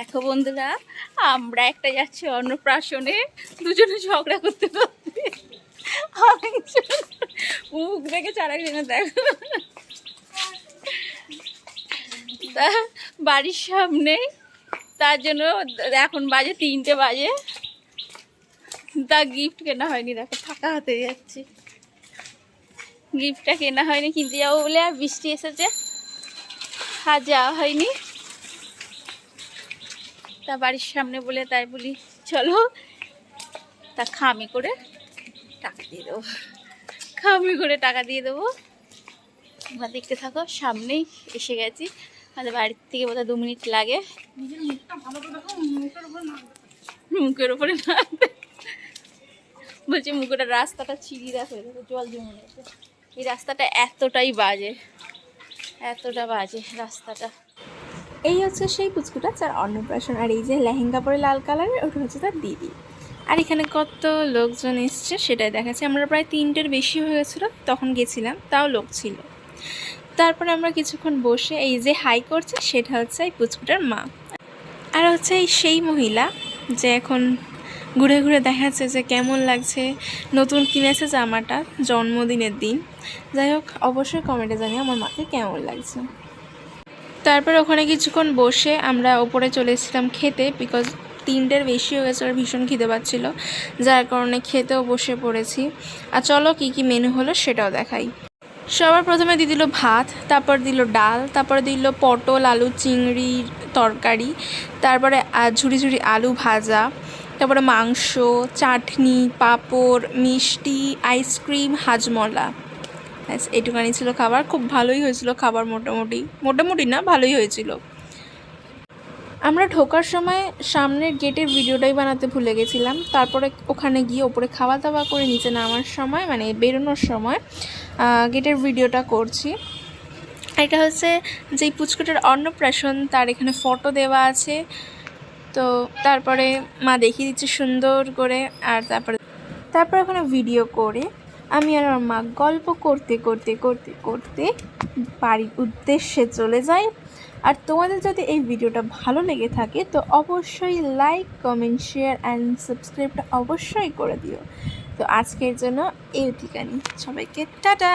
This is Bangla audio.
দেখো বন্ধুরা, আমরা একটা যাচ্ছি অন্নপ্রাশনে, দুজনে ঝগড়া করতে করতে মুখ দেখে চারা কিনে দেখো। তা বাড়ির সামনে, তার জন্য এখন বাজে 3টে বাজে, তা গিফট কেনা হয়নি। দেখো ফাঁকা হাতে যাচ্ছি, গিফটটা কেনা হয়নি, কিনতে যাবো বলে। আর বৃষ্টি এসেছে, আর যাওয়া হয়নি। তা বাড়ির সামনে বলে তাই বলি চলো, তা খামি করে টাকা দিয়ে দেবো, খামি করে টাকা দিয়ে দেবো। তোমরা দেখতে থাকো, সামনেই এসে গেছি। আমাদের বাড়ির থেকে বোধহয় 2 মিনিট লাগে। মুখের ওপরে না বলছি, মুখের রাস্তাটা ছিঁড়ি দেখো, জল জমে গেছে। এই রাস্তাটা এতটাই বাজে, এতটা বাজে রাস্তাটা। এই হচ্ছে সেই পুচকুটা যার অন্নপ্রাশন। আর এই যে লেহেঙ্গা পরে লাল কালারের, ওটা হচ্ছে তার দিদি। আর এখানে কত লোকজন এসছে সেটাই দেখাচ্ছি। আমরা প্রায় 3টের বেশি হয়ে গেছিলো তখন গেছিলাম, তাও লোক ছিল। তারপরে আমরা কিছুক্ষণ বসে এই যে হাই করছে, সেটা হচ্ছে এই পুচকুটার মা। আর হচ্ছে এই সেই মহিলা যে এখন ঘুরে ঘুরে দেখাচ্ছে যে কেমন লাগছে, নতুন কিনেছে জামাটা জন্মদিনের দিন। যাই হোক, অবশ্যই কমেন্টে জানিয়ে আমার মাকে কেমন লাগছে। তারপর ওখানে কিছুক্ষণ বসে আমরা ওপরে চলে এসেছিলাম খেতে, বিকজ 3টের বেশি হয়ে গেছে আর ভীষণ খিদে পাচ্ছিল, যার কারণে খেতেও বসে পড়েছি। আর চলো কি কি মেনু হলো সেটাও দেখাই। সবার প্রথমে দিয়ে দিল ভাত, তারপর দিল ডাল, তারপর দিল পটল আলু চিংড়ির তরকারি, তারপরে ঝুড়ি ঝুড়ি আলু ভাজা, তারপরে মাংস, চাটনি, পাঁপড়, মিষ্টি, আইসক্রিম, হাজমলা। এইটুকানি ছিল খাবার। খুব ভালোই হয়েছিল খাবার, মোটামুটি না, ভালোই হয়েছিল। আমরা ঢোকার সময় সামনের গেটের ভিডিওটাই বানাতে ভুলে গেছিলাম। তারপরে ওখানে গিয়ে ওপরে খাওয়া দাওয়া করে নিচে নামার সময়, মানে বেরোনোর সময় গেটের ভিডিওটা করছি। এটা হচ্ছে যেই পুচকুটার অন্নপ্রাশন, তার এখানে ফটো দেওয়া আছে। তো তারপরে মা দেখিয়ে দিচ্ছে সুন্দর করে। আর তারপরে ওখানে ভিডিও করে আমি আর আমার মা গল্প করতে করতে করতে করতে বাড়ির উদ্দেশ্যে চলে যাই। আর তোমাদের যদি এই ভিডিওটা ভালো লেগে থাকে তো অবশ্যই লাইক, কমেন্ট, শেয়ার অ্যান্ড সাবস্ক্রাইবটা অবশ্যই করে দিও। তো আজকের জন্য এই ঠিকানি, সবাইকে টাটা।